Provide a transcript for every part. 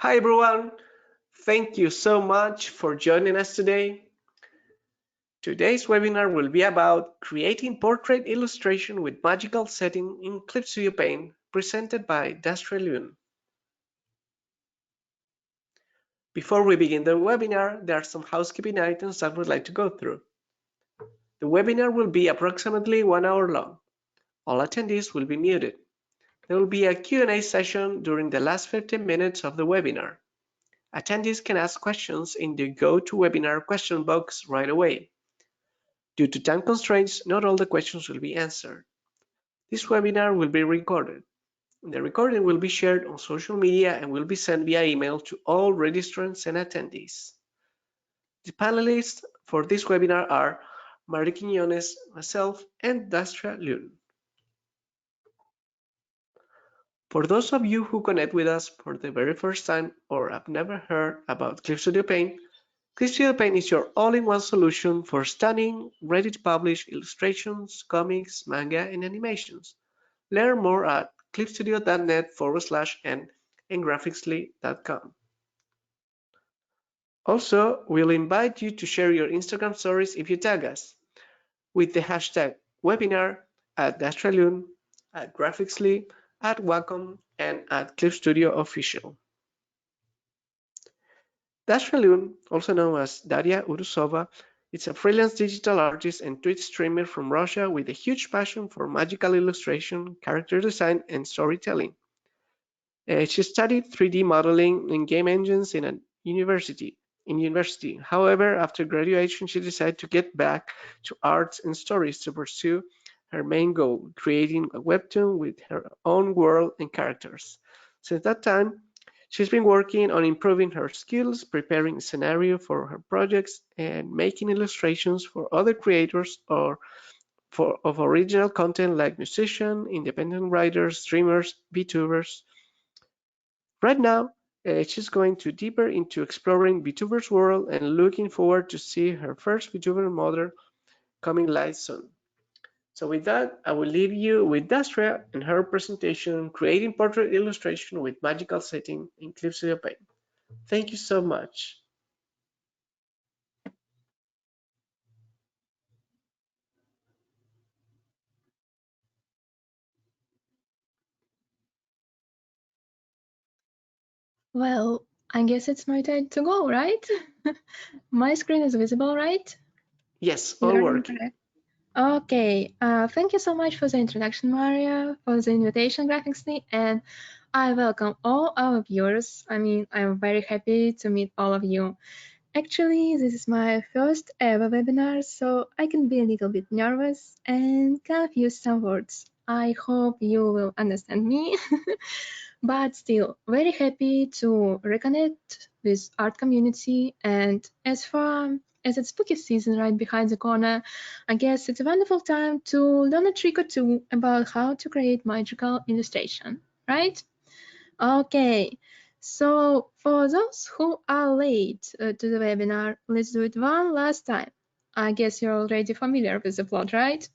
Hi everyone, thank you so much for joining us today. Today's webinar will be about creating portrait illustration with magical setting in Clip Studio Paint, presented by D'astria Lune. Before we begin the webinar, there are some housekeeping items that we'd like to go through. The webinar will be approximately 1 hour long. All attendees will be muted. There will be a Q&A session during the last 15 minutes of the webinar. Attendees can ask questions in the GoToWebinar question box right away. Due to time constraints, not all the questions will be answered. This webinar will be recorded. The recording will be shared on social media and will be sent via email to all registrants and attendees. The panelists for this webinar are Mario Quiñones, myself, and D'astria Lune. For those of you who connect with us for the very first time or have never heard about Clip Studio Paint, Clip Studio Paint is your all-in-one solution for stunning, ready-to-publish illustrations, comics, manga, and animations. Learn more at clipstudio.net/n and graphicsly.com. Also, we'll invite you to share your Instagram stories if you tag us with the hashtag webinar at D'astria Lune, at Graphicsly, at Wacom, and at Clip Studio Official. D'astria Lune, also known as Daria Urusova, is a freelance digital artist and Twitch streamer from Russia with a huge passion for magical illustration, character design, and storytelling. She studied 3D modeling and game engines in university. However, after graduation, she decided to get back to arts and stories to pursue her main goal, creating a webtoon with her own world and characters. Since that time, she's been working on improving her skills, preparing a scenario for her projects, and making illustrations for other creators of original content like musicians, independent writers, streamers, vtubers. Right now, she's going deeper into exploring vtubers world and looking forward to see her first vtuber model coming live soon. So with that, I will leave you with D'astria and her presentation, Creating Portrait Illustration with Magical Setting in Clip Studio Paint. Thank you so much. Well, I guess it's my time to go, right? My screen is visible, right? Yes, all working. Okay, thank you so much for the introduction, Maria, for the invitation, Graphicsly, and I welcome all our viewers. I'm very happy to meet all of you. Actually, this is my first ever webinar, so I can be a little bit nervous and confuse some words. I hope you will understand me. But still, very happy to reconnect with art community, and as far as it's spooky season right behind the corner, I guess it's a wonderful time to learn a trick or two about how to create magical illustration, right? Okay, so for those who are late to the webinar, let's do it one last time. I guess you're already familiar with the plot, right?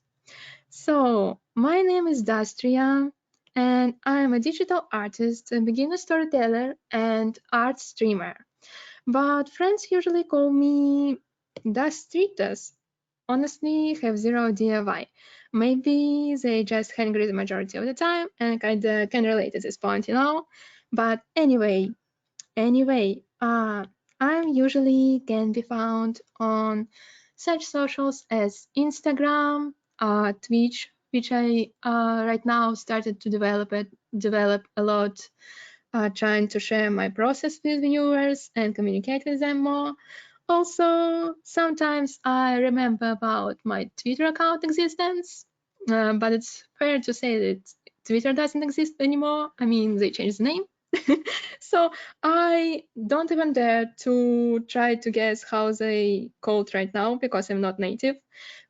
So, my name is D'astria, and I am a digital artist, a beginner storyteller, and art streamer. But friends usually call me D'astreetus. Honestly, have zero idea why. Maybe they just hungry the majority of the time and kinda can relate at this point, you know? But anyway, I'm usually can be found on such socials as Instagram, Twitch, which I right now started to develop a lot, trying to share my process with viewers and communicate with them more. Also, sometimes I remember about my Twitter account existence, but it's fair to say that Twitter doesn't exist anymore. They changed the name. So I don't even dare to try to guess how they called right now because I'm not native.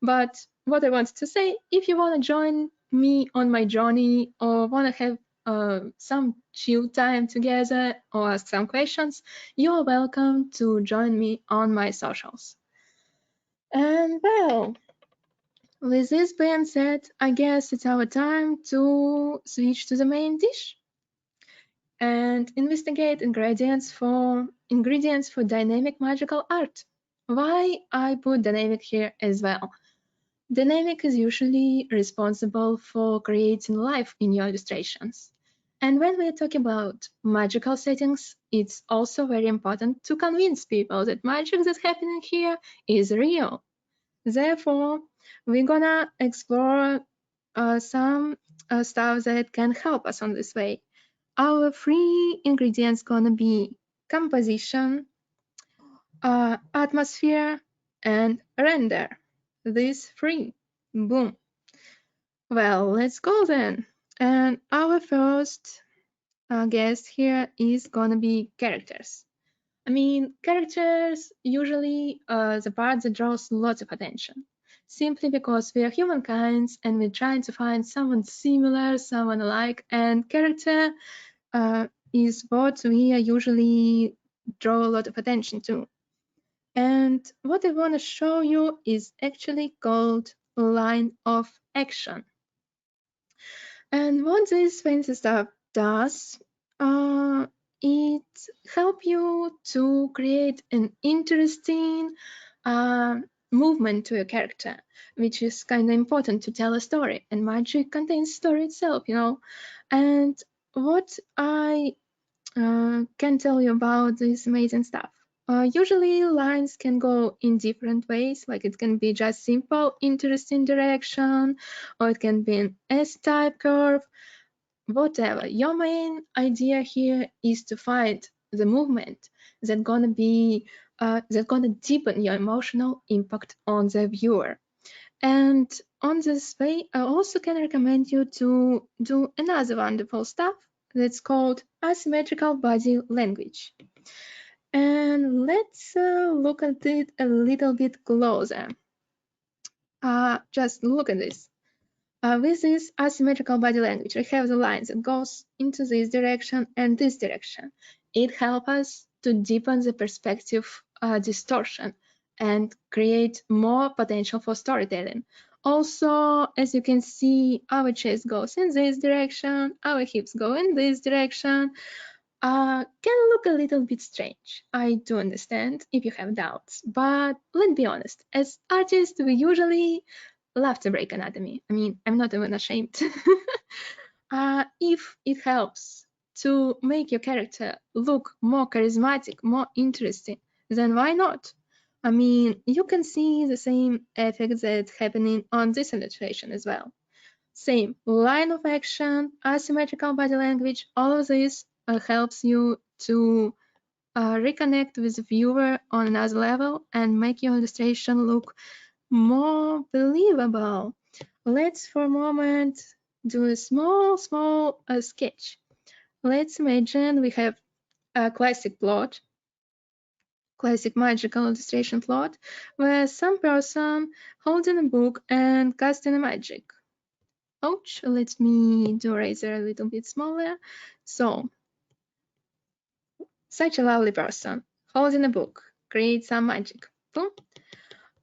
But what I want to say, if you want to join me on my journey or want to have some chill time together or ask some questions, you're welcome to join me on my socials. And well, with this being said, I guess it's our time to switch to the main dish. and investigate ingredients for dynamic magical art. Why I put dynamic here as well? Dynamic is usually responsible for creating life in your illustrations. And when we talk about magical settings, it's also very important to convince people that magic that's happening here is real. Therefore, we're gonna explore some stuff that can help us on this way. Our three ingredients gonna be composition, atmosphere, and render. These three. Boom. Well, let's go then. And our first guest here is gonna be characters. I mean, characters usually the part that draws lots of attention, simply because we are humankinds and we're trying to find someone similar, someone alike, and character is what we are usually draw a lot of attention to. And what I want to show you is actually called line of action. And what this fancy stuff does, it helps you to create an interesting uh, movement to your character, which is kind of important to tell a story. And magic contains story itself, you know. And what I can tell you about this amazing stuff. Usually lines can go in different ways, like it can be just simple, interesting direction, or it can be an S-type curve, whatever. Your main idea here is to find the movement that's gonna deepen your emotional impact on the viewer. And on this way, I also can recommend you to do another wonderful stuff that's called asymmetrical body language. And let's look at it a little bit closer. Just look at this. With this asymmetrical body language, we have the lines that goes into this direction and this direction. It helps us to deepen the perspective distortion and create more potential for storytelling. Also, as you can see, our chest goes in this direction, our hips go in this direction. Can look a little bit strange. I do understand if you have doubts, but let's be honest, as artists, we usually love to break anatomy. I mean, I'm not even ashamed. If it helps to make your character look more charismatic, more interesting, then why not? I mean, you can see the same effect that's happening on this illustration as well. Same line of action, asymmetrical body language, all of this helps you to reconnect with the viewer on another level and make your illustration look more believable. Let's for a moment do a small sketch. Let's imagine we have a classic plot, classic magical illustration plot, where some person holding a book and casting a magic. Ouch, let me do razor a little bit smaller. So, such a lovely person holding a book, create some magic. Boom.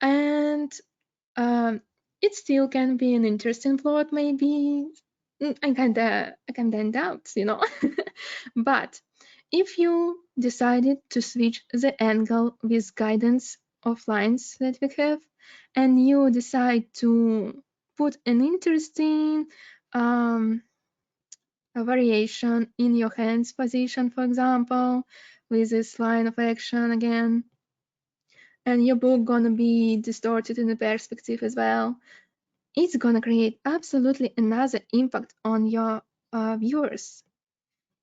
And it still can be an interesting plot, maybe. I kinda in doubt, you know. But if you decided to switch the angle with guidance of lines that we have, and you decide to put an interesting a variation in your hands position, for example, with this line of action again, and your book gonna be distorted in the perspective as well, it's gonna create absolutely another impact on your viewers.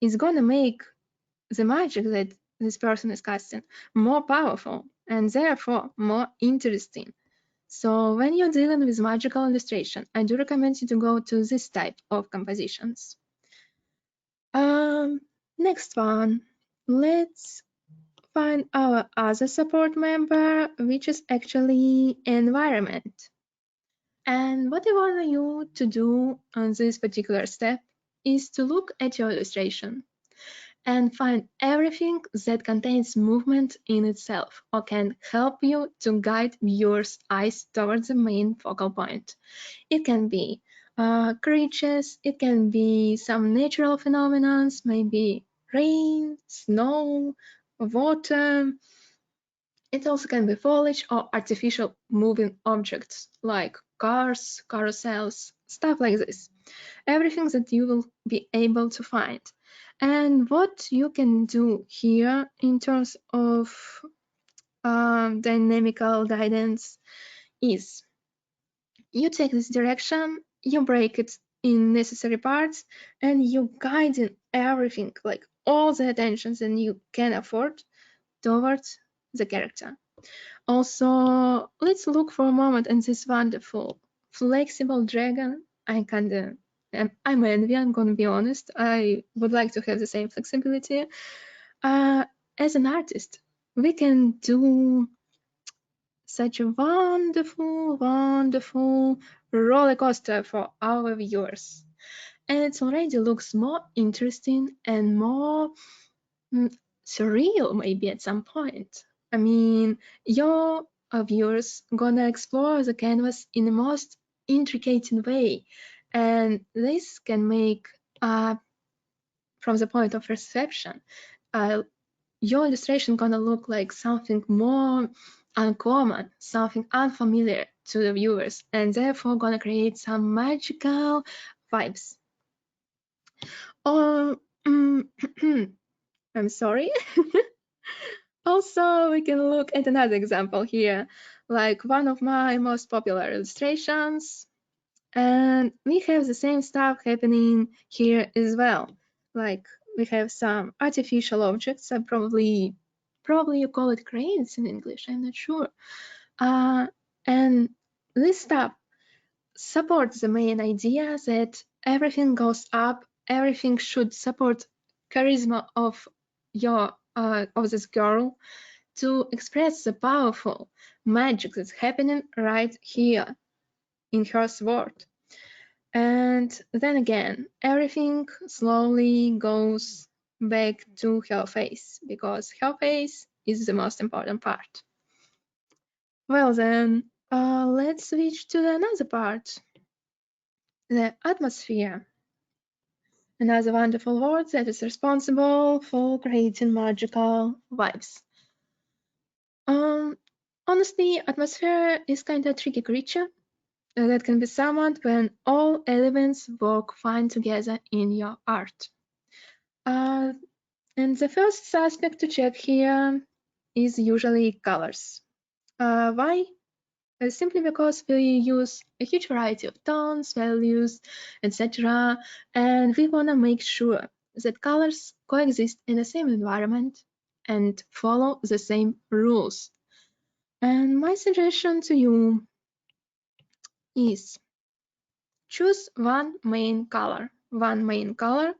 It's gonna make the magic that this person is casting more powerful and therefore more interesting. So when you're dealing with magical illustration, I do recommend you to go to this type of compositions. Next one, let's find our other support member, which is actually environment. And what I want you to do on this particular step is to look at your illustration and find everything that contains movement in itself or can help you to guide viewers' eyes towards the main focal point. It can be creatures, it can be some natural phenomena, maybe rain, snow, water. It also can be foliage or artificial moving objects like cars, carousels, stuff like this. Everything that you will be able to find. And what you can do here in terms of dynamical guidance is you take this direction, you break it in necessary parts, and you guide in everything, like all the attention that you can afford towards the character. Also, let's look for a moment at this wonderful, flexible dragon. I'm envy, I'm gonna be honest. I would like to have the same flexibility. Uh, as an artist, we can do such a wonderful, wonderful roller coaster for our viewers. And it already looks more interesting and more surreal, maybe at some point. I mean, your viewers gonna explore the canvas in the most intricate way, and this can make, from the point of perception, uh, your illustration gonna look like something more uncommon, something unfamiliar to the viewers, and therefore gonna create some magical vibes. Or, I'm sorry. Also, we can look at another example here, like one of my most popular illustrations. And we have the same stuff happening here as well. Like we have some artificial objects, probably you call it cranes in English, I'm not sure. And this stuff supports the main idea that everything goes up, everything should support charisma of this girl to express the powerful magic that's happening right here in her sword. And then again, everything slowly goes back to her face because her face is the most important part. Well then, let's switch to another part, the atmosphere. Another wonderful word that is responsible for creating magical vibes. Honestly, atmosphere is kind of a tricky creature that can be summoned when all elements work fine together in your art. Uh, and the first suspect to check here is usually colors. Why? Simply because we use a huge variety of tones, values, etc. And we want to make sure that colors coexist in the same environment and follow the same rules. And my suggestion to you is choose one main color. One main color.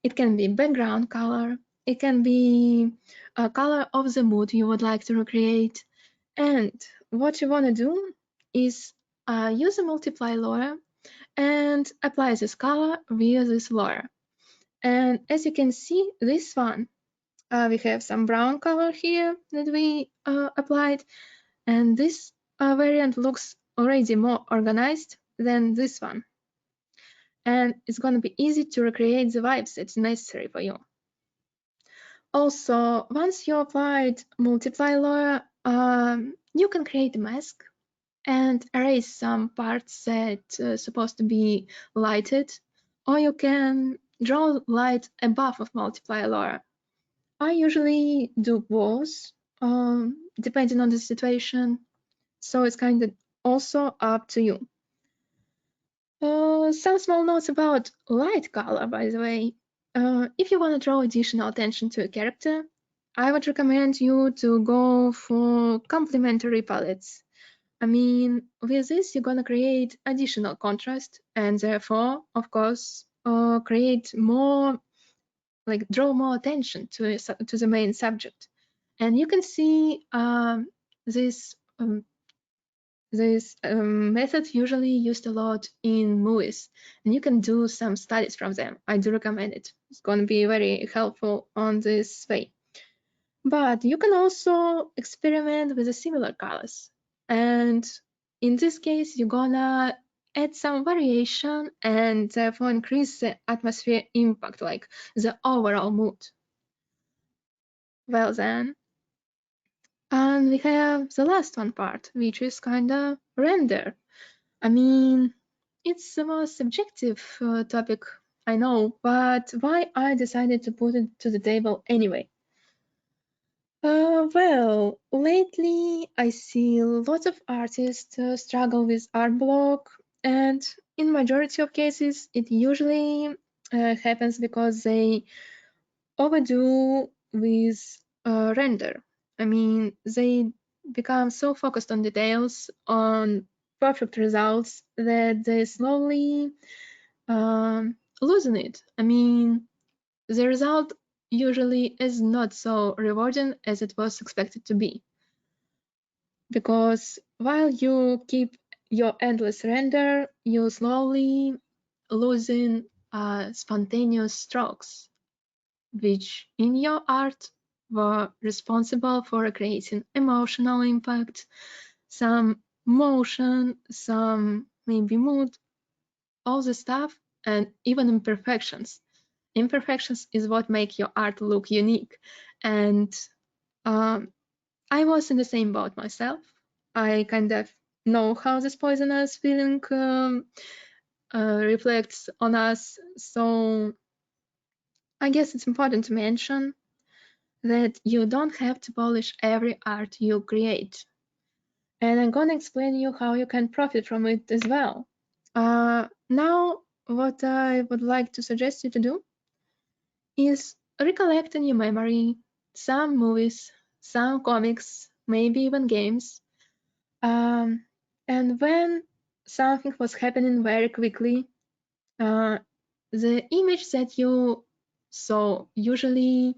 It can be background color. It can be a color of the mood you would like to recreate. And what you want to do is use a multiply layer and apply this color via this layer. And as you can see, this one, we have some brown color here that we applied. And this variant looks already more organized than this one. And it's going to be easy to recreate the vibes that's necessary for you. Also, once you applied multiply layer, you can create a mask and erase some parts that are supposed to be lighted, or you can draw light above of multiply layer. I usually do both, depending on the situation, so it's kind of also up to you. Some small notes about light color, by the way. If you want to draw additional attention to a character, I would recommend you to go for complementary palettes. I mean, with this, you're gonna create additional contrast and therefore, of course, create more, like draw more attention to the main subject. And you can see this method usually used a lot in movies, and you can do some studies from them. I do recommend it. It's going to be very helpful on this way. But you can also experiment with the similar colors. And in this case, you're gonna add some variation and therefore increase the atmosphere impact, like the overall mood. Well then, and we have the last one part, which is kinda render. I mean, it's the most subjective topic I know, but why I decided to put it to the table anyway. Well, lately I see lots of artists struggle with art block, and in majority of cases, it usually happens because they overdo with render. I mean, they become so focused on details, on perfect results, that they slowly losing it. I mean, the result usually is not so rewarding as it was expected to be. Because while you keep your endless render, you slowly losing spontaneous strokes, which in your art were responsible for creating emotional impact, some motion, some maybe mood, all the stuff, and even imperfections. Imperfections is what make your art look unique. And um, I was in the same boat myself. I kind of know how this poisonous feeling reflects on us. So I guess it's important to mention that you don't have to polish every art you create. And I'm gonna explain you how you can profit from it as well. Now, what I would like to suggest you to do is recollect in your memory some movies, some comics, maybe even games. Um, and when something was happening very quickly, uh, the image that you saw usually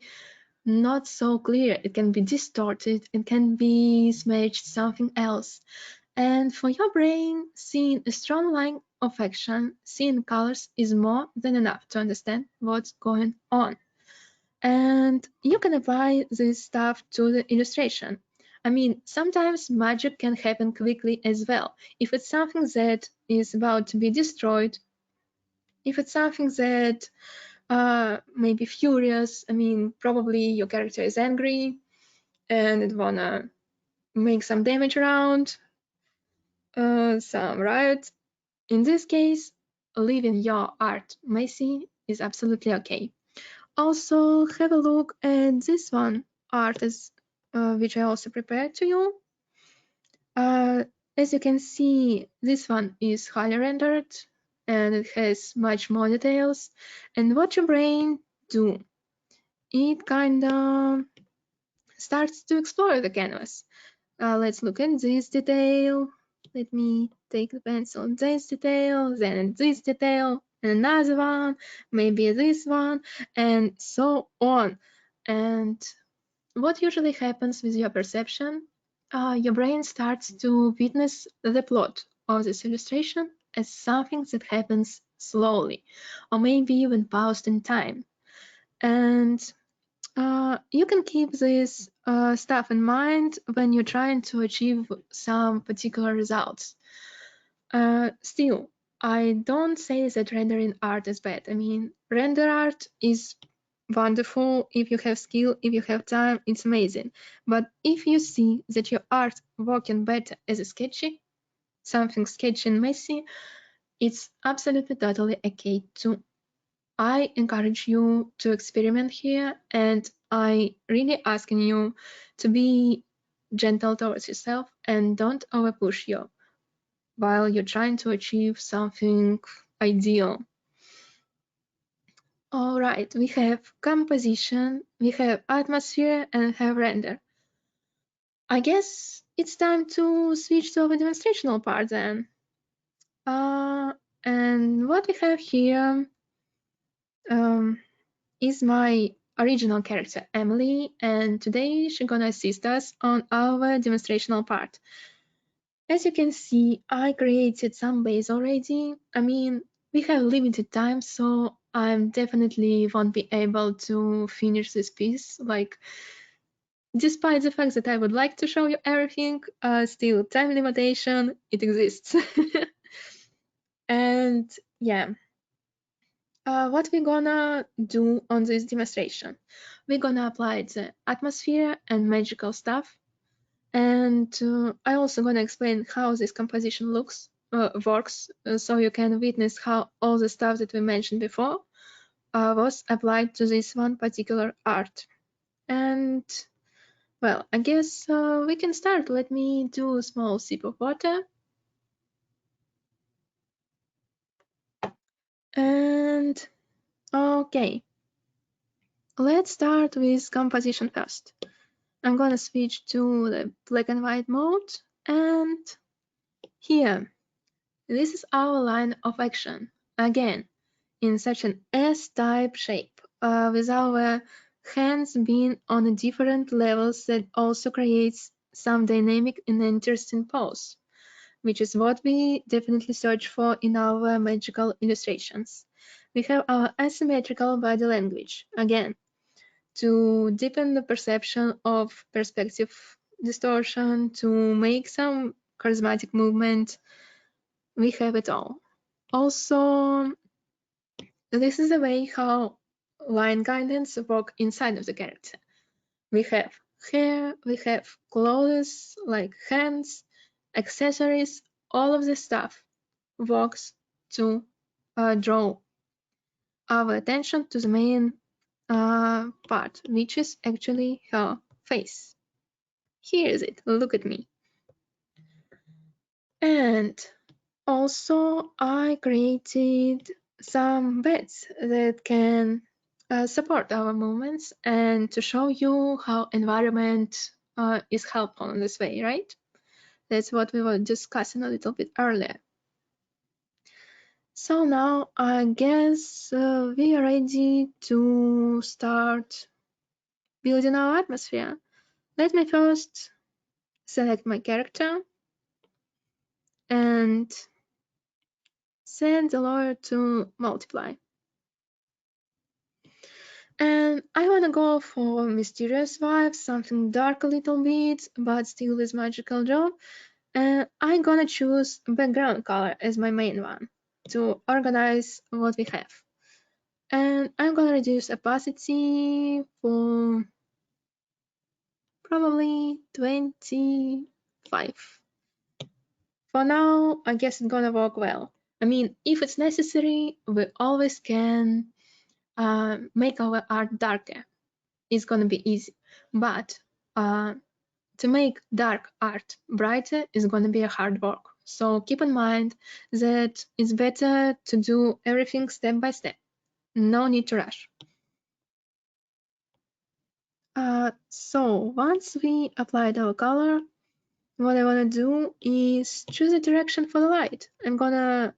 not so clear. It can be distorted, it can be smudged something else. And for your brain, seeing a strong line of action, seeing colors is more than enough to understand what's going on. And you can apply this stuff to the illustration. I mean, sometimes magic can happen quickly as well. If it's something that is about to be destroyed, if it's something that may be furious, I mean, probably your character is angry and it wanna make some damage around, some riot. In this case, leaving your art messy is absolutely okay. Also, have a look at this one artist, which I also prepared to you. Uh, as you can see, this one is highly rendered and it has much more details. And what your brain do? It kinda starts to explore the canvas. Let's look at this detail. Let me take the pencil on this detail, then this detail, another one, maybe this one, and so on. And what usually happens with your perception? Your brain starts to witness the plot of this illustration as something that happens slowly, or maybe even paused in time. And you can keep this stuff in mind when you're trying to achieve some particular results. Still, I don't say that rendering art is bad. I mean, render art is wonderful if you have skill, if you have time, it's amazing. But if you see that your art working better as a sketchy, something sketchy and messy, it's absolutely totally okay too. I encourage you to experiment here, and I really asking you to be gentle towards yourself and don't overpush you while you're trying to achieve something ideal. All right, we have composition, we have atmosphere, and have render. I guess it's time to switch to the demonstrational part then. Uh, and what we have here um, is my original character, Emily, and today she's gonna assist us on our demonstrational part. As you can see, I created some base already. I mean, we have limited time, so I definitely won't be able to finish this piece. Like, despite the fact that I would like to show you everything, still time limitation, it exists. And yeah, What we're gonna do on this demonstration? We're gonna apply the atmosphere and magical stuff, and I also gonna explain how this composition works, so you can witness how all the stuff that we mentioned before was applied to this one particular art. And well, I guess we can start. Let me do a small sip of water. And okay, let's start with composition first. I'm gonna switch to the black and white mode, and here, this is our line of action. Again, in such an S-type shape, with our hands being on different levels that also creates some dynamic and interesting pose, which is what we definitely search for in our magical illustrations. We have our asymmetrical body language, again, to deepen the perception of perspective distortion, to make some charismatic movement. We have it all. Also, this is the way how line guidance work inside of the character. We have hair, we have clothes like hands, accessories, all of this stuff works to draw our attention to the main part, which is actually her face. Here is it, look at me. And also I created some beds that can support our movements and to show you how environment is helpful in this way, right? That's what we were discussing a little bit earlier. So now I guess we are ready to start building our atmosphere. Let me first select my character and set the lower to multiply. And I wanna go for mysterious vibes, something dark a little bit, but still with magical draw. And I'm gonna choose background color as my main one to organize what we have. And I'm gonna reduce opacity for probably 25. For now, I guess it's gonna work well. I mean, if it's necessary, we always can make our art darker. It's gonna be easy. But to make dark art brighter is gonna be a hard work. So keep in mind that it's better to do everything step by step. No need to rush. So once we applied our color, what I wanna do is choose a direction for the light. I'm gonna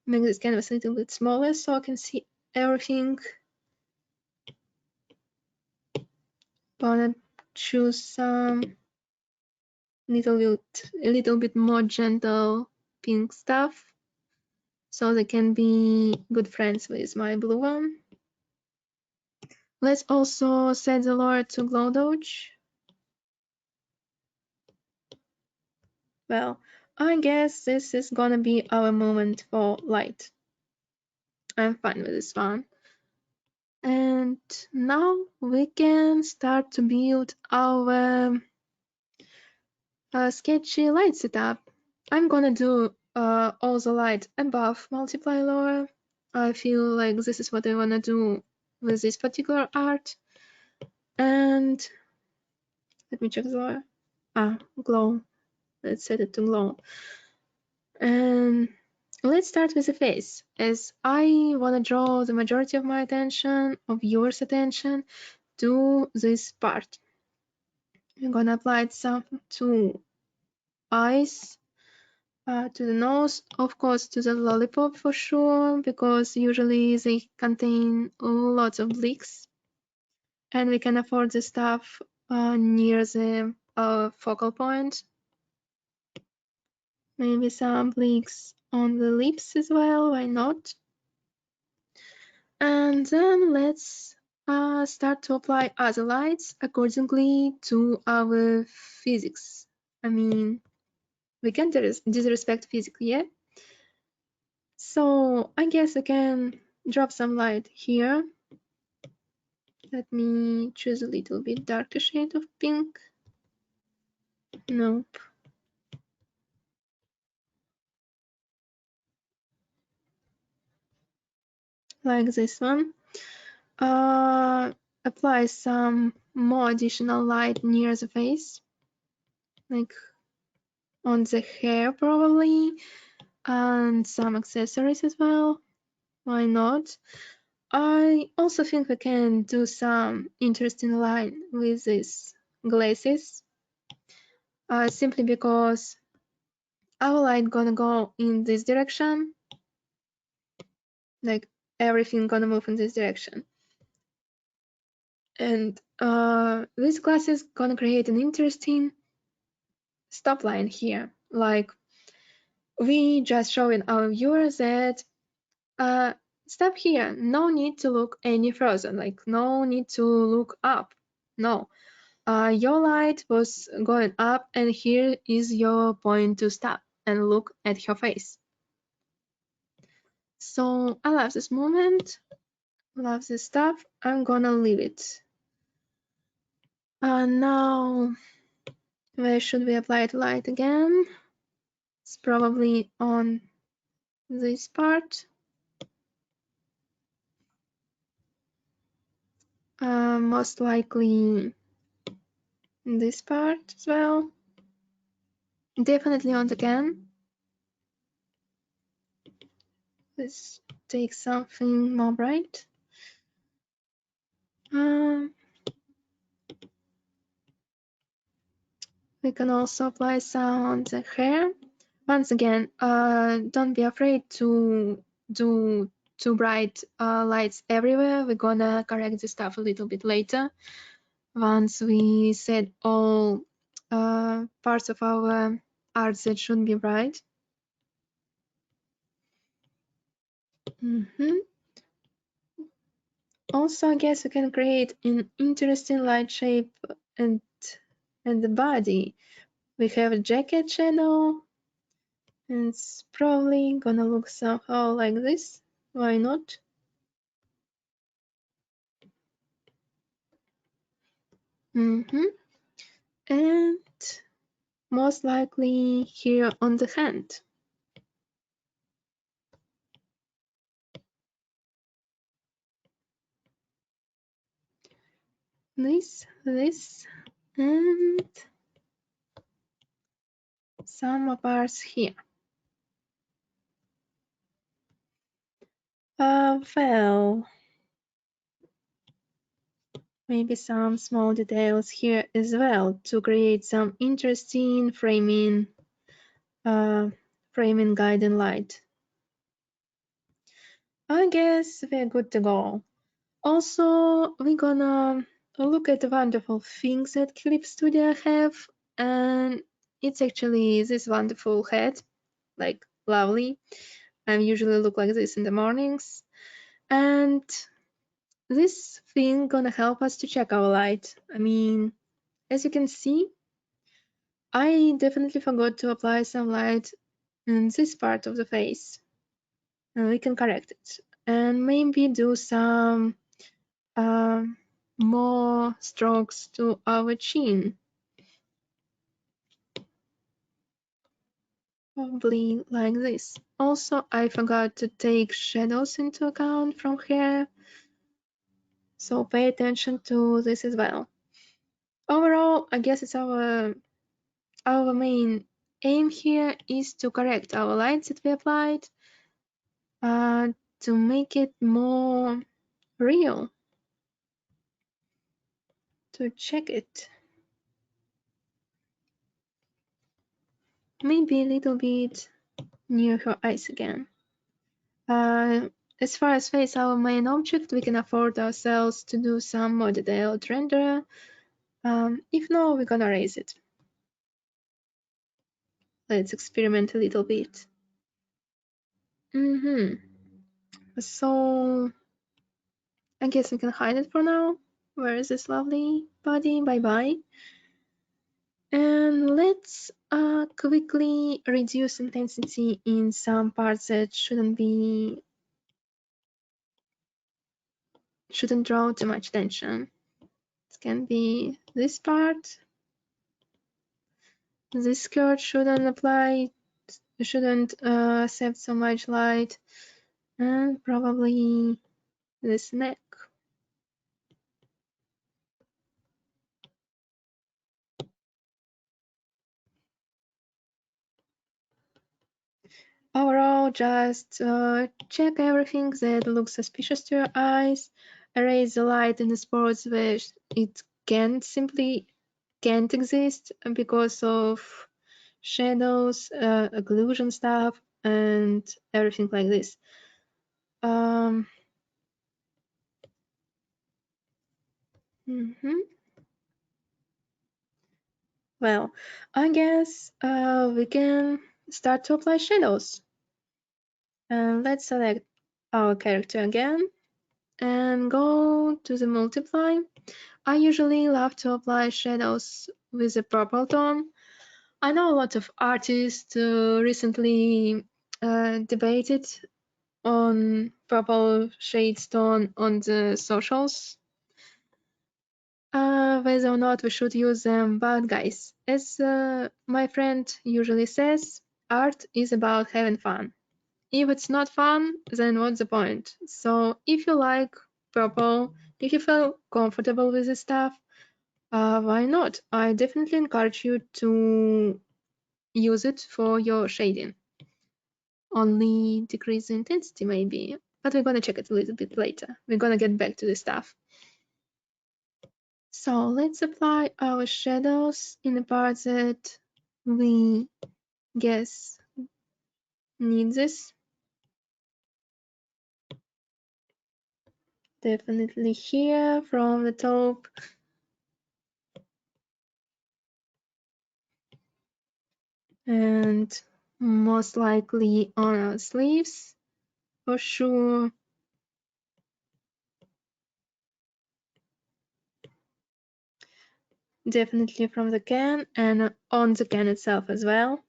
make this canvas a little bit smaller so I can see everything. Gonna choose some a little bit more gentle pink stuff so they can be good friends with my blue one. Let's also set the lower to glow dodge. Well, I guess this is gonna be our moment for light. I'm fine with this one. And now we can start to build our sketchy light setup. I'm gonna do all the light above multiply lower. I feel like this is what I wanna do with this particular art. And let me check the lower. Glow. Let's set it to glow. And let's start with the face, as I wanna draw the majority of my attention, of yours attention, to this part. I'm gonna apply some to eyes, to the nose, of course to the lollipop for sure, because usually they contain lots of blicks, and we can afford the stuff near the focal point. Maybe some blicks on the lips as well, why not? And then let's start to apply other lights accordingly to our physics. I mean, we can't disrespect physics, yeah? So I guess I can drop some light here. Let me choose a little bit darker shade of pink. Nope. Like this one. Apply some more additional light near the face, like on the hair probably, and some accessories as well. Why not? I also think we can do some interesting line with these glasses, simply because our light gonna go in this direction, like everything gonna move in this direction. And this glasses gonna create an interesting stop line here, like we just showing our viewers that stop here, no need to look any further, like no need to look up. No, your light was going up and here is your point to stop and look at her face. So I love this moment, love this stuff. I'm gonna leave it. Now, where should we apply the light again? It's probably on this part. Most likely this part as well. Definitely on the can. Let's take something more bright. We can also apply some on the hair. Once again, don't be afraid to do too bright lights everywhere. We're gonna correct the stuff a little bit later. Once we set all parts of our art that should be bright. Also, I guess we can create an interesting light shape and the body. We have a jacket channel, and it's probably gonna look somehow like this. Why not? And most likely here on the hand. This, and some parts here. Well, maybe some small details here as well to create some interesting framing guiding light. I guess we're good to go. Also, we're gonna look at the wonderful things that Clip Studio have, and it's actually this wonderful hat, like lovely. I usually look like this in the mornings, and this thing gonna help us to check our light. I mean, as you can see, I definitely forgot to apply some light in this part of the face, and we can correct it, and maybe do some more strokes to our chin. Probably like this. Also, I forgot to take shadows into account from here, so pay attention to this as well. Overall, I guess it's our main aim here is to correct our lights that we applied, to make it more real, to check it. Maybe a little bit near her eyes again. As far as face our main object, we can afford ourselves to do some more detailed render. If no, we're gonna raise it. Let's experiment a little bit. So I guess we can hide it for now. Where is this lovely body? Bye-bye. And let's quickly reduce intensity in some parts that shouldn't be shouldn't draw too much attention. It can be this part. This skirt shouldn't accept so much light, and probably this neck. Overall, just check everything that looks suspicious to your eyes. Erase the light in the spots where it simply can't exist because of shadows, occlusion stuff, and everything like this. Mhm. Well, I guess we can start to apply shadows. And let's select our character again and go to the multiply. I usually love to apply shadows with a purple tone. I know a lot of artists recently debated on purple shades tone on the socials, whether or not we should use them. But guys, as my friend usually says, art is about having fun. If it's not fun, then what's the point? So if you like purple, if you feel comfortable with this stuff, why not? I definitely encourage you to use it for your shading. Only decrease the intensity maybe, but we're gonna check it a little bit later. We're gonna get back to this stuff. So let's apply our shadows in the parts that we guess need this. Definitely here from the top. And most likely on our sleeves for sure. Definitely from the can and on the can itself as well.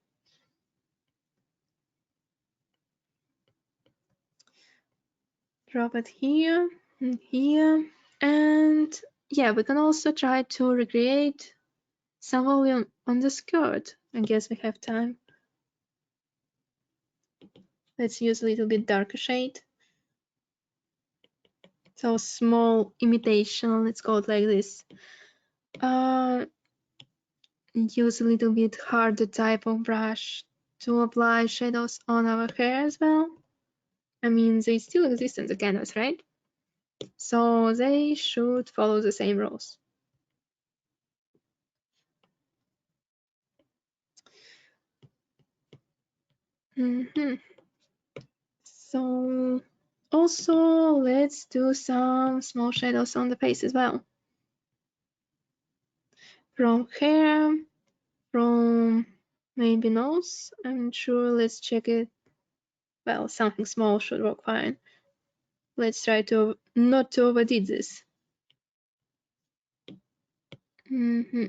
Drop it here and here. And yeah, we can also try to recreate some volume on the skirt. I guess we have time. Let's use a little bit darker shade. So small imitation, let's call it like this. Use a little bit harder type of brush to apply shadows on our hair as well. I mean, they still exist on the canvas, right? So they should follow the same rules. Mm-hmm. So also let's do some small shadows on the face as well. From hair, from maybe nose, I'm not sure, let's check it. Well, something small should work fine. Let's try to not to overdo this. Mm-hmm.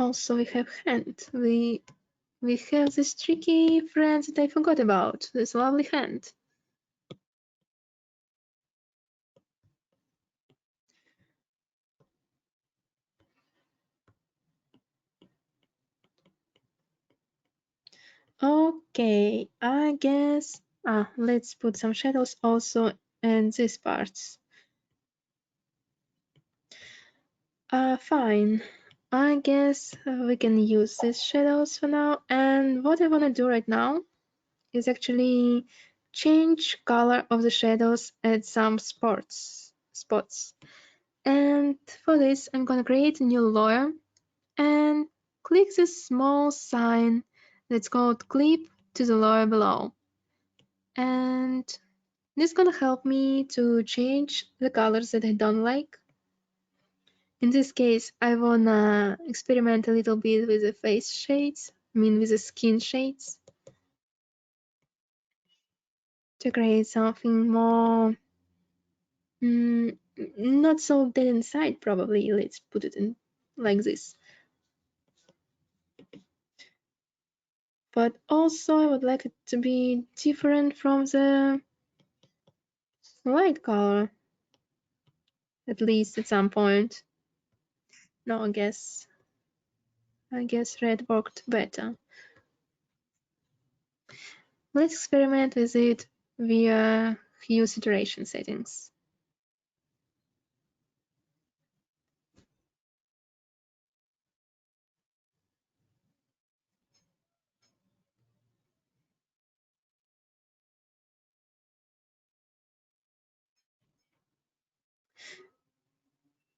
Also, we have hand. We have this tricky friend that I forgot about. This lovely hand. Okay, I guess. Let's put some shadows also in these parts. Fine. I guess we can use these shadows for now. And what I wanna do right now is actually change color of the shadows at some spots. And for this, I'm gonna create a new layer and click this small sign that's called clip to the layer below. And this is gonna help me to change the colors that I don't like. In this case, I wanna experiment a little bit with the face shades, with the skin shades, to create something more, not so dead inside probably. Let's put it in like this. but also I would like it to be different from the light color, at least at some point. No, I guess red worked better. Let's experiment with it via hue saturation settings.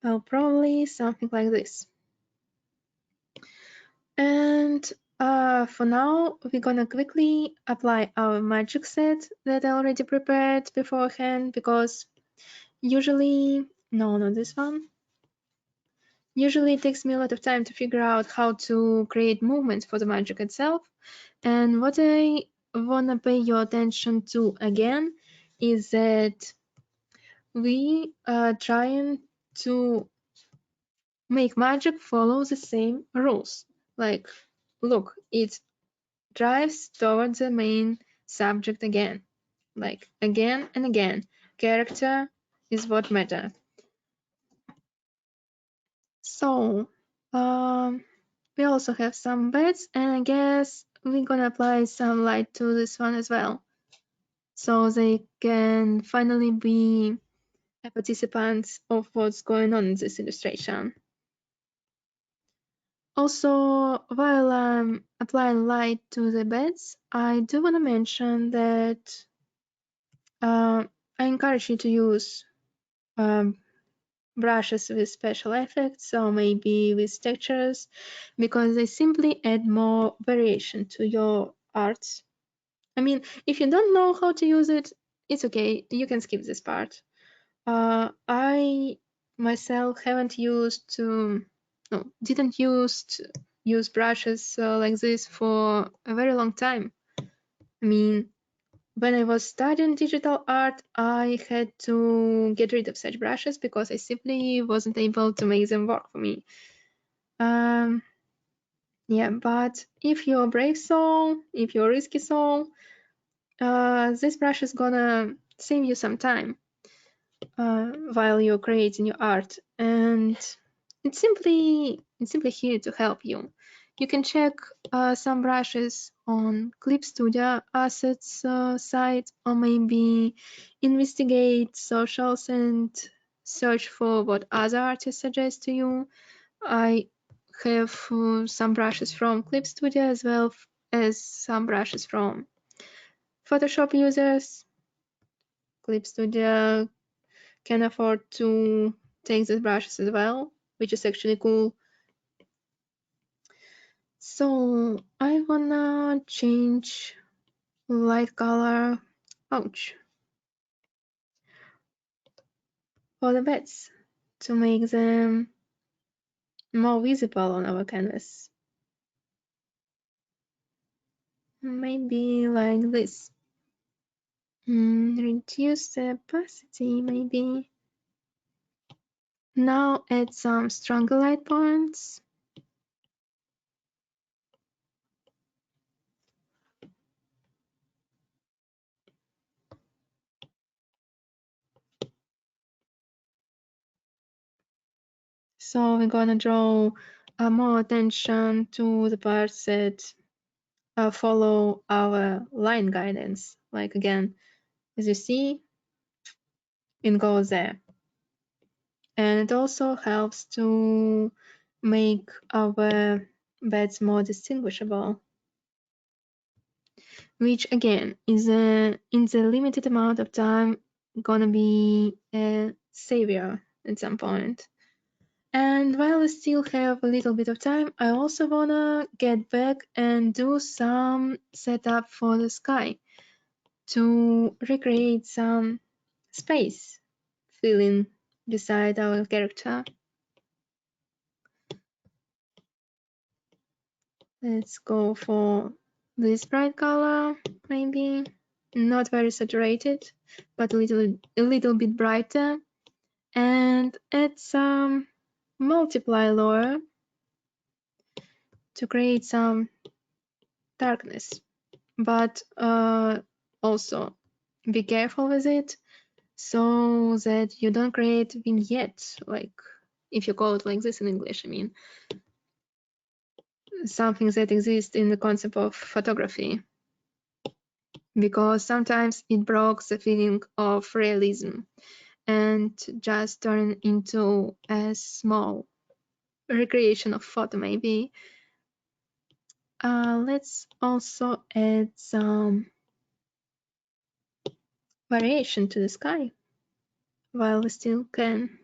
Well, probably something like this. And for now, we're gonna quickly apply our magic set that I already prepared beforehand, because usually, no, not this one. Usually it takes me a lot of time to figure out how to create movement for the magic itself. And what I wanna pay your attention to again is that we are trying to make magic follow the same rules. Like, look, it drives towards the main subject again. Like, again and again. Character is what matters. So, we also have some bets, and I guess we're gonna apply some light to this one as well. So they can finally be participants of what's going on in this illustration. Also, while I'm applying light to the beds, I do want to mention that I encourage you to use um, brushes with special effects, so maybe with textures, because they simply add more variation to your arts. I mean, if you don't know how to use it, it's okay, you can skip this part. I myself didn't use brushes like this for a very long time. I mean, when I was studying digital art, I had to get rid of such brushes because I simply wasn't able to make them work for me. Yeah, but if you're a brave soul, if you're a risky soul, this brush is gonna save you some time while you're creating your art, and it's simply here to help you. You can check some brushes on Clip Studio Assets site, or maybe investigate socials and search for what other artists suggest to you. I have some brushes from Clip Studio as well as some brushes from Photoshop users. Clip Studio can afford to take these brushes as well, which is actually cool. So I wanna change light color, ouch, for the beds to make them more visible on our canvas. Maybe like this. Reduce the opacity, maybe. Now add some stronger light points. So we're gonna draw more attention to the parts that follow our line guidance. Like again, as you see, it goes there. And it also helps to make our beds more distinguishable, which again is in the limited amount of time gonna be a savior at some point. And while we still have a little bit of time, I also wanna get back and do some setup for the sky to recreate some space feeling beside our character. Let's go for this bright color, maybe. Not very saturated, but a little bit brighter. And add some multiply lower to create some darkness, but also be careful with it so that you don't create vignettes, like if you call it like this in English, I mean, something that exists in the concept of photography, because sometimes it breaks the feeling of realism and just turn into a small recreation of photo maybe. Let's also add some variation to the sky while we still can.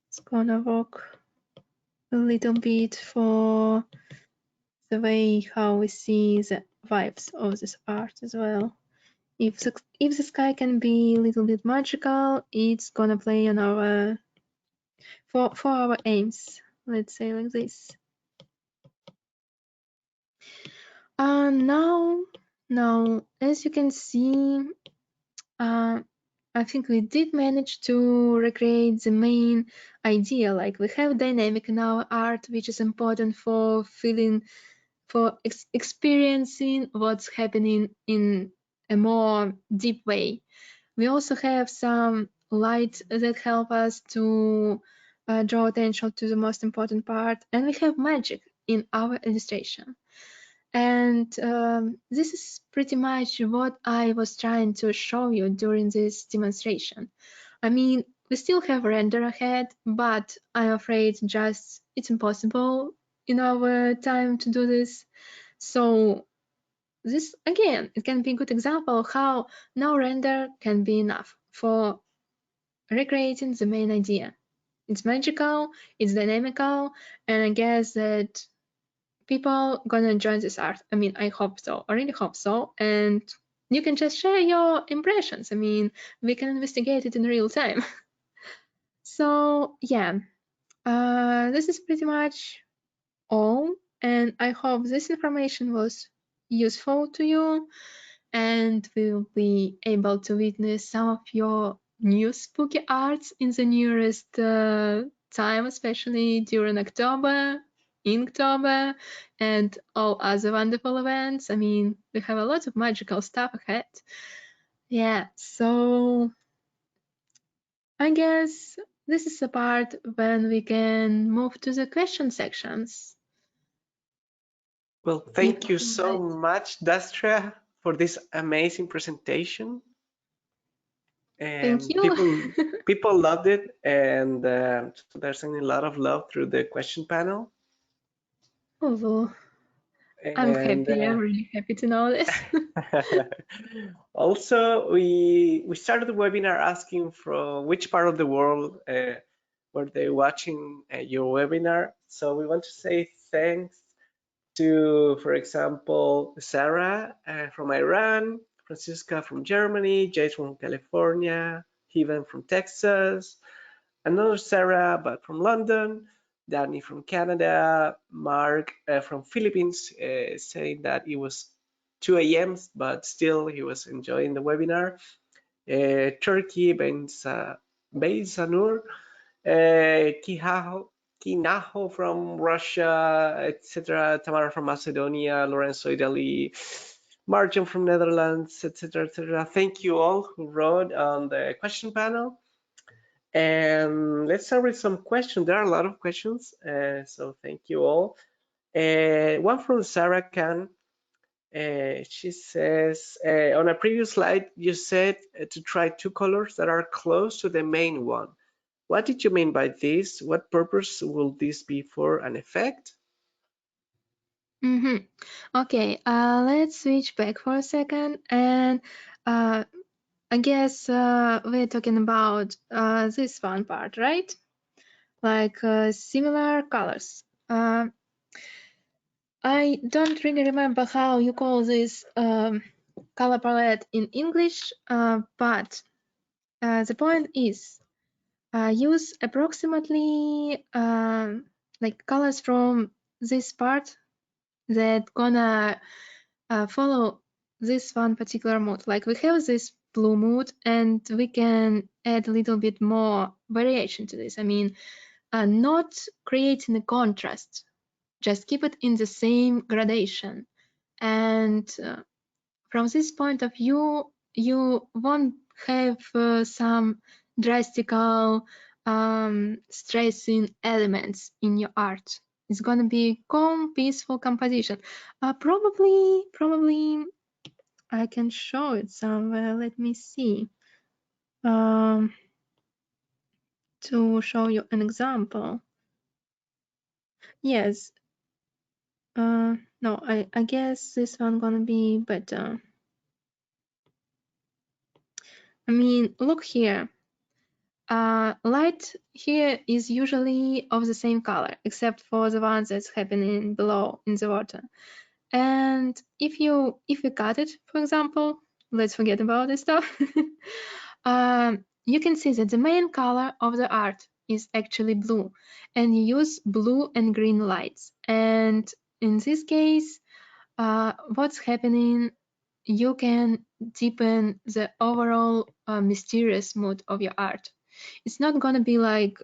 It's gonna work a little bit for the way how we see the vibes of this art as well. If the sky can be a little bit magical, it's gonna play on our for our aims. Let's say like this. Now, as you can see, I think we did manage to recreate the main idea. Like we have dynamic in our art, which is important for feeling, for experiencing what's happening in a more deep way. We also have some light that help us to draw attention to the most important part, and we have magic in our illustration. And this is pretty much what I was trying to show you during this demonstration. I mean, we still have render ahead, but I'm afraid just it's impossible in our time to do this. So this, again, it can be a good example of how no render can be enough for recreating the main idea. It's magical, it's dynamical, and I guess that people gonna enjoy this art. I mean, I hope so. I really hope so. And you can just share your impressions. I mean, we can investigate it in real time. So yeah, this is pretty much all. And I hope this information was useful to you and we'll be able to witness some of your new spooky arts in the nearest time, especially during October, Inktober, and all other wonderful events. I mean, we have a lot of magical stuff ahead. Yeah, so I guess this is the part when we can move to the question sections. Well, If thank you so much, D'astria, for this amazing presentation. Thank And you. people loved it, and so they're sending a lot of love through the question panel. Although I'm And happy, I'm really happy to know this. also, we started the webinar asking from which part of the world were they watching your webinar. So we want to say thanks to, for example, Sarah from Iran, Francisca from Germany, Jason from California, Heaven from Texas, another Sarah, but from London, Danny from Canada, Mark from Philippines, saying that it was 2 a.m., but still he was enjoying the webinar. Turkey, Beinsanur, Kinaho from Russia, etc. Tamara from Macedonia, Lorenzo Italy, Martin from Netherlands, etc., etc. Thank you all who wrote on the question panel. And let's start with some questions. There are a lot of questions, so thank you all. One from Sarah Khan. She says, on a previous slide, you said to try two colors that are close to the main one. What did you mean by this? What purpose will this be for an effect? Okay, let's switch back for a second. And I guess we're talking about this one part, right? Like similar colors. I don't really remember how you call this color palette in English, but the point is use approximately like colors from this part that gonna follow this one particular mood. Like we have this blue mood, and we can add a little bit more variation to this. I mean, not creating a contrast, just keep it in the same gradation. And from this point of view, you won't have some drastical stressing elements in your art. It's gonna be calm, peaceful composition. Probably I can show it somewhere. Let me see. To show you an example. Yes. No, I guess this one gonna be better. I mean, look here. Light here is usually of the same color, except for the ones that's happening below in the water. And if you cut it, for example, let's forget about this stuff. You can see that the main color of the art is actually blue, and you use blue and green lights. And in this case, what's happening, you can deepen the overall mysterious mood of your art. It's not gonna be like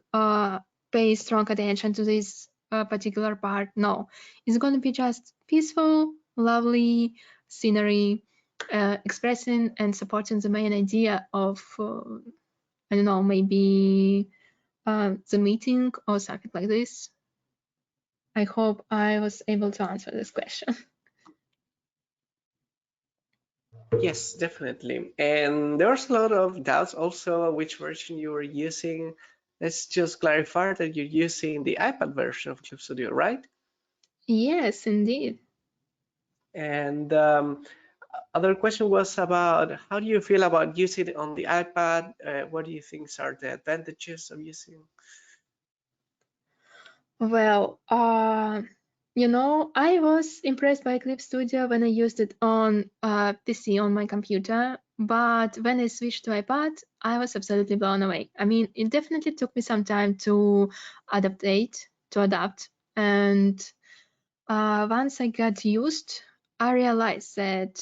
pay strong attention to this particular part. No, it's gonna be just peaceful, lovely scenery, expressing and supporting the main idea of I don't know, maybe the meeting or something like this. I hope I was able to answer this question. Yes, definitely. And there's a lot of doubts also which version you are using. Let's just clarify that you're using the iPad version of Clip Studio, right? Yes, indeed. And other question was about how do you feel about using it on the iPad? What do you think are the advantages of using? Well, I was impressed by Clip Studio when I used it on PC on my computer, but when I switched to iPad, I was absolutely blown away. I mean, it definitely took me some time to adapt, and once I got used, I realized that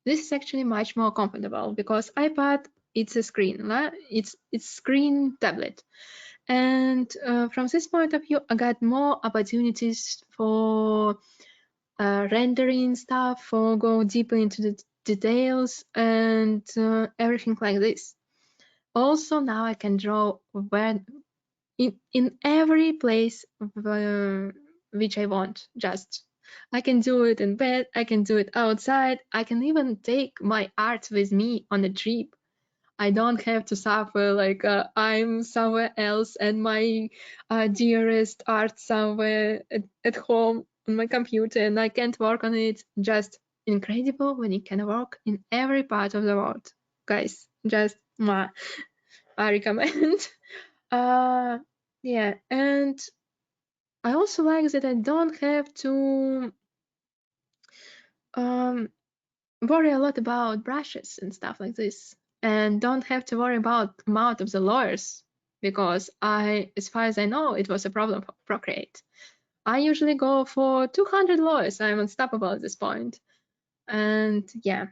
this is actually much more comfortable because iPad, it's a screen, it's screen tablet. And from this point of view, I got more opportunities for rendering stuff, for go deeper into the details and everything like this. Also, now I can draw where in every place which I want. Just I can do it in bed, I can do it outside, I can even take my art with me on a trip. I don't have to suffer like I'm somewhere else and my dearest art somewhere at home on my computer and I can't work on it. Just incredible when you can work in every part of the world. Guys, just I recommend. uh, yeah, and I also like that I don't have to um, worry a lot about brushes and stuff like this, and don't have to worry about amount of the lawyers because as far as I know, it was a problem for Procreate. I usually go for 200 lawyers. I'm unstoppable at this point, and yeah,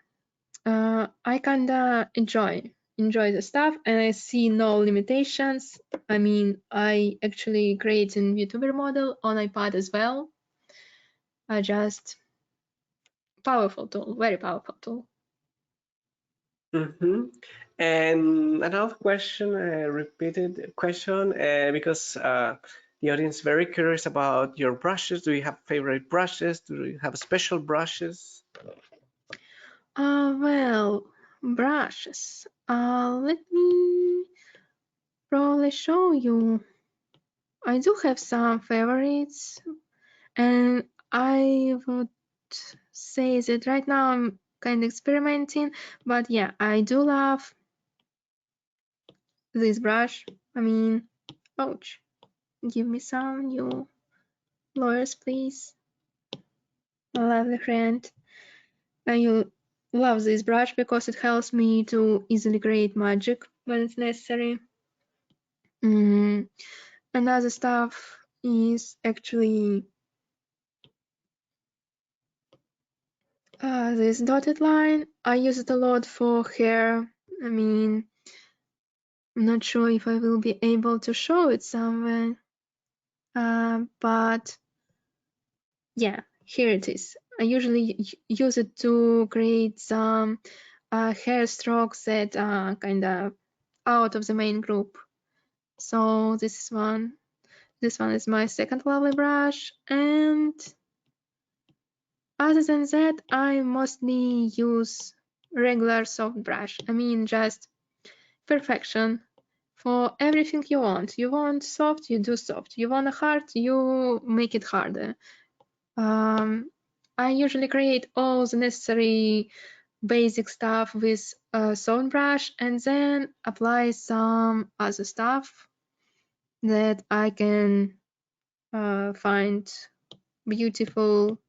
I kinda enjoy the stuff, and I see no limitations. I mean, I actually create a VTuber model on iPad as well. I just powerful tool, very powerful tool. Mm-hmm. And another question, repeated question, because the audience is very curious about your brushes. Do you have favorite brushes? Do you have special brushes? Well, brushes. Let me probably show you. I do have some favorites, and I would say that right now I'm kind of experimenting, but yeah, I do love this brush. I mean, ouch. Give me some new lawyers, please. A lovely friend. I love this brush because it helps me to easily create magic when it's necessary. Mm, Another stuff is actually this dotted line. I use it a lot for hair I mean, I'm not sure if I will be able to show it somewhere, but yeah, here it is. I usually use it to create some hair strokes that are kind of out of the main group. So this is one. This one is my second lovely brush, and other than that, I mostly use regular soft brush. I mean, just perfection for everything you want. You want soft, you do soft. You want a hard, you make it harder. I usually create all the necessary basic stuff with a soft brush and then apply some other stuff that I can find beautiful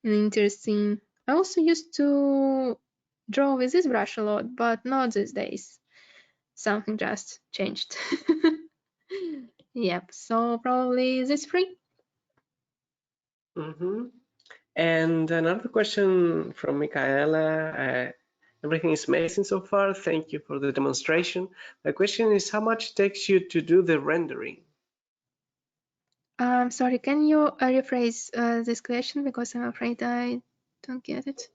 and interesting. I also used to draw with this brush a lot, but not these days. Something just changed. Yep, so probably this three. Mm-hmm. And another question from Michaela. Everything is amazing so far. Thank you for the demonstration. The question is how much it takes you to do the rendering? Sorry, can you rephrase this question because I'm afraid I don't get it.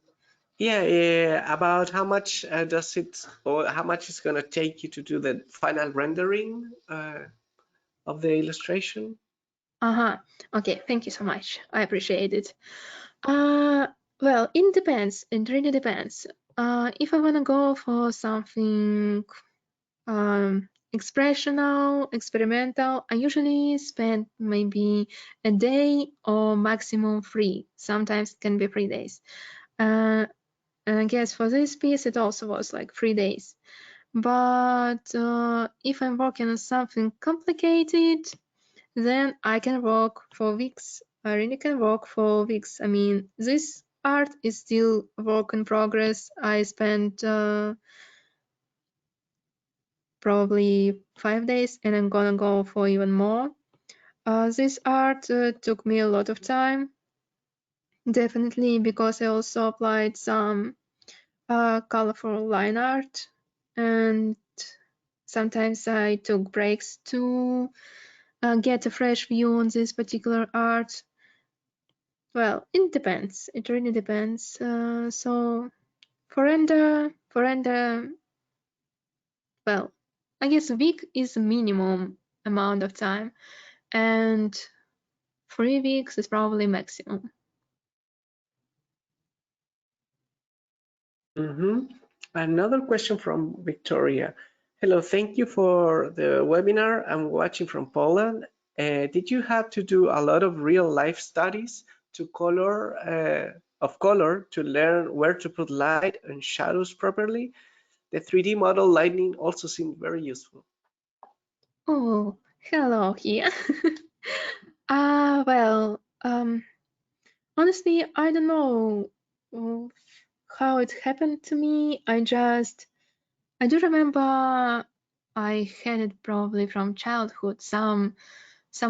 Yeah, about how much does it, or how much it's gonna take you to do the final rendering of the illustration? Uh-huh. Okay, thank you so much. I appreciate it. Uh, well, it depends. It really depends. If I wanna go for something expressional, experimental, I usually spend maybe a day or maximum 3. Sometimes it can be 3 days. Uh, and I guess for this piece it also was like 3 days. But if I'm working on something complicated, then I can work for weeks. I really can work for weeks. I mean, this art is still a work in progress. I spent probably 5 days and I'm gonna go for even more. This art took me a lot of time, definitely because I also applied some colorful line art, and sometimes I took breaks to get a fresh view on this particular art. Well, it depends. It really depends. So for render, well, I guess a week is a minimum amount of time, and 3 weeks is probably maximum. Mm-hmm. Another question from Victoria. Hello, thank you for the webinar. I'm watching from Poland. Did you have to do a lot of real life studies to of color to learn where to put light and shadows properly? The 3D model lighting also seemed very useful. Oh, hello here. Well, honestly, I don't know uh, how it happened to me. I do remember I had it probably from childhood, some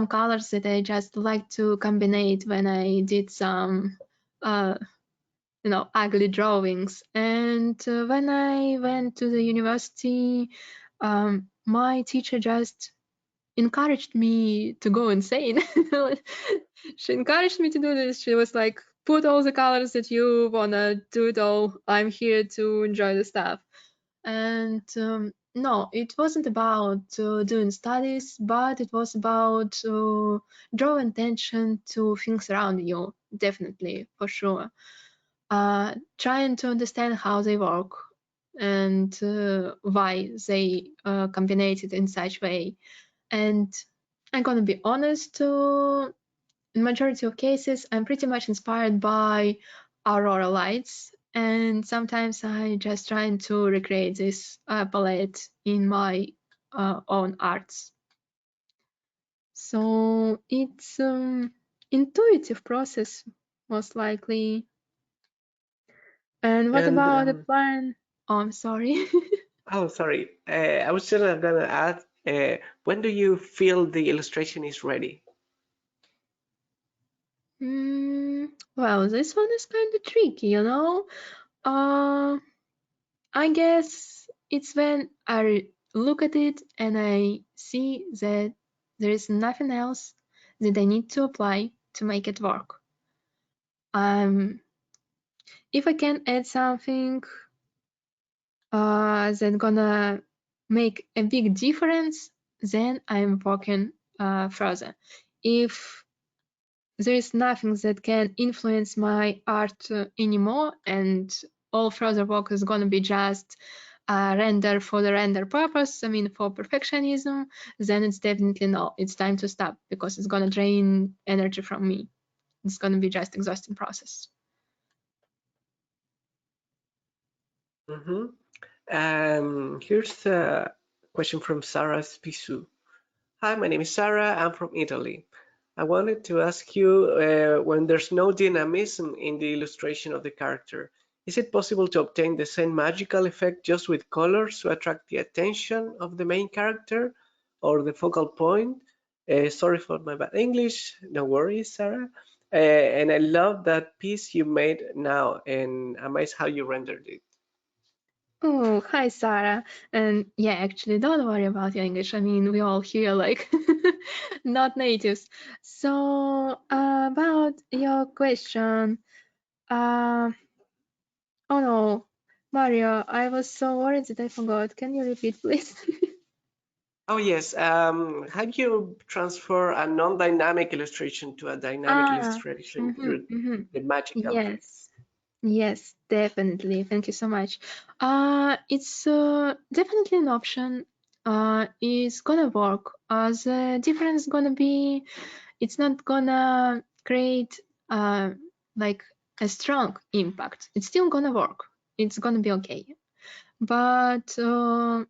colors that I just like to combine when I did some uh, ugly drawings. And when I went to the university, my teacher just encouraged me to go insane. She encouraged me to do this. She was like, put all the colors that you wanna do it all. I'm here to enjoy the stuff. And no, it wasn't about doing studies, but it was about drawing attention to things around you, definitely, for sure. Trying to understand how they work and why they combine it in such way. And I'm gonna be honest, in majority of cases, I'm pretty much inspired by aurora lights, and sometimes I just trying to recreate this palette in my own arts. So it's intuitive process, most likely. And what And about the plan? Oh, I'm sorry. oh, sorry, I was just gonna add, when do you feel the illustration is ready? Well, this one is kind of tricky, you know. Uh, I guess It's when I look at it and I see that there is nothing else that I need to apply to make it work. If I can add something that's gonna make a big difference, then I'm working further. If there is nothing that can influence my art anymore, and all further work is gonna be just render for the render purpose, I mean for perfectionism, then it's definitely no, it's time to stop because it's gonna drain energy from me. It's gonna be just exhausting process. Here's a question from Sarah Spisu. Hi, my name is Sarah. I'm from Italy. I wanted to ask you, when there's no dynamism in the illustration of the character, is it possible to obtain the same magical effect just with colors to attract the attention of the main character or the focal point? Sorry for my bad English. No worries, Sarah. And I love that piece you made now and amazed how you rendered it. Oh, hi, Sarah. And yeah, actually, don't worry about your English. I mean, we all here like not natives. So, about your question, uh, oh no, Mario, I was so worried that I forgot. Can you repeat, please? Oh yes, have you transfer a non-dynamic illustration to a dynamic Ah, illustration mm-hmm, through mm-hmm. the magical trick? Yes. Yes, definitely. Thank you so much. It's definitely an option. It's gonna work. The difference gonna be, it's not gonna create like a strong impact. It's still gonna work. It's gonna be okay. But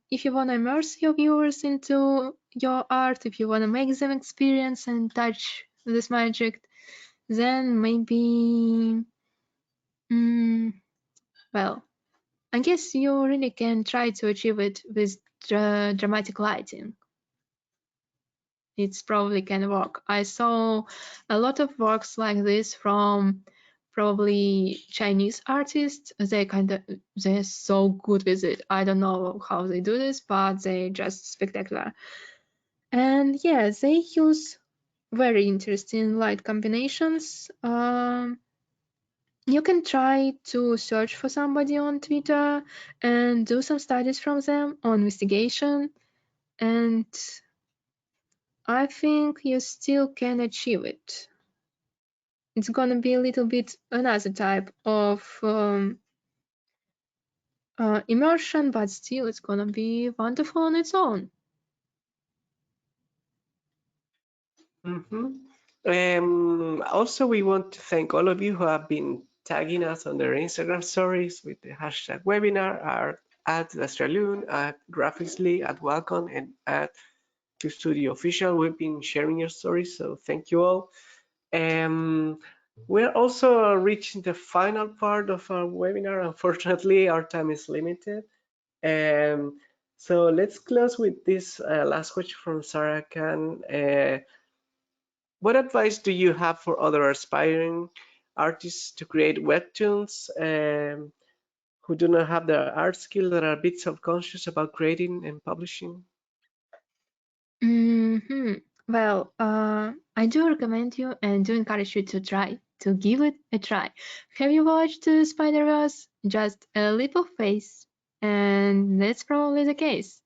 if you wanna immerse your viewers into your art, if you wanna make them experience and touch this magic, then maybe. Mm, well, I guess you really can try to achieve it with dramatic lighting. It's probably can work. I saw a lot of works like this from probably Chinese artists. They're so good with it. I don't know how they do this, but they're just spectacular. And yeah, they use very interesting light combinations. You can try to search for somebody on Twitter and do some studies from them on investigation, and I think you still can achieve it. It's gonna be a little bit another type of immersion, but still it's gonna be wonderful on its own. Mhm. Also, we want to thank all of you who have been tagging us on their Instagram stories with the hashtag webinar at D'astria Lune, at Graphicsly, at Welcome, and at To Studio Official. We've been sharing your stories, so thank you all. Um, we're also reaching the final part of our webinar. Unfortunately, our time is limited. Um, so let's close with this last question from Sarah Khan. What advice do you have for other aspiring artists to create webtoons who do not have the art skill that are a bit self-conscious about creating and publishing? Hmm. Well, I do recommend you and do encourage you to try, to give it a try. Have you watched Spider-Verse? Just a leap of faith, and that's probably the case.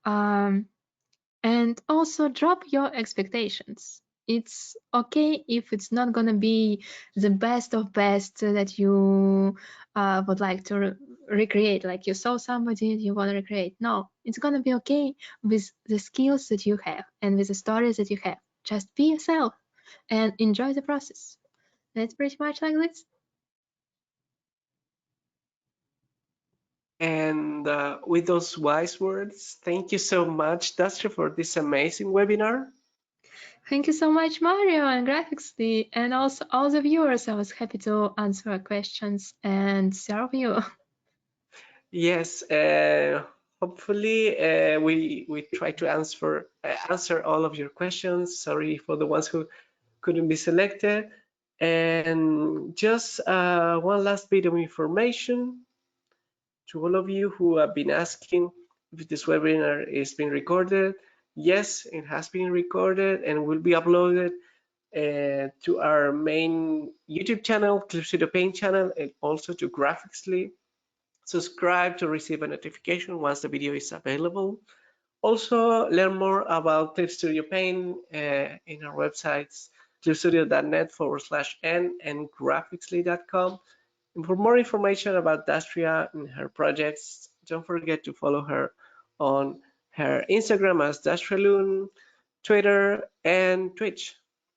Um, and also drop your expectations. It's okay if it's not gonna be the best of best that you would like to recreate. Like you saw somebody you want to recreate. No, it's gonna be okay with the skills that you have and with the stories that you have. Just be yourself and enjoy the process. That's pretty much like this. And with those wise words, thank you so much, Dastra, for this amazing webinar. Thank you so much, Mario and Graphicsly, and also all the viewers. I was happy to answer questions and serve you. Yes, hopefully we try to answer all of your questions. Sorry for the ones who couldn't be selected. And just one last bit of information. To all of you who have been asking if this webinar is being recorded, yes, it has been recorded and will be uploaded to our main YouTube channel, Clip Studio Paint channel, and also to Graphicsly. Subscribe to receive a notification once the video is available. Also, learn more about Clip Studio Paint in our websites, clipstudio.net/n and graphicsly.com. And for more information about D'astria and her projects, don't forget to follow her on her Instagram as D'astria Lune, Twitter, and Twitch.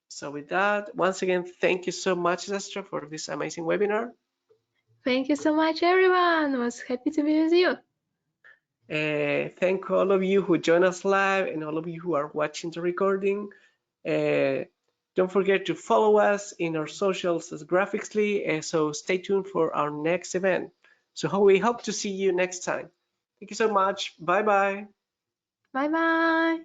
So with that, once again, thank you so much, D'astria, for this amazing webinar. Thank you so much, everyone. I was happy to be with you. Thank all of you who join us live and all of you who are watching the recording. Don't forget to follow us in our socials as Graphicsly, so stay tuned for our next event. So we hope to see you next time. Thank you so much. Bye bye. Bye bye.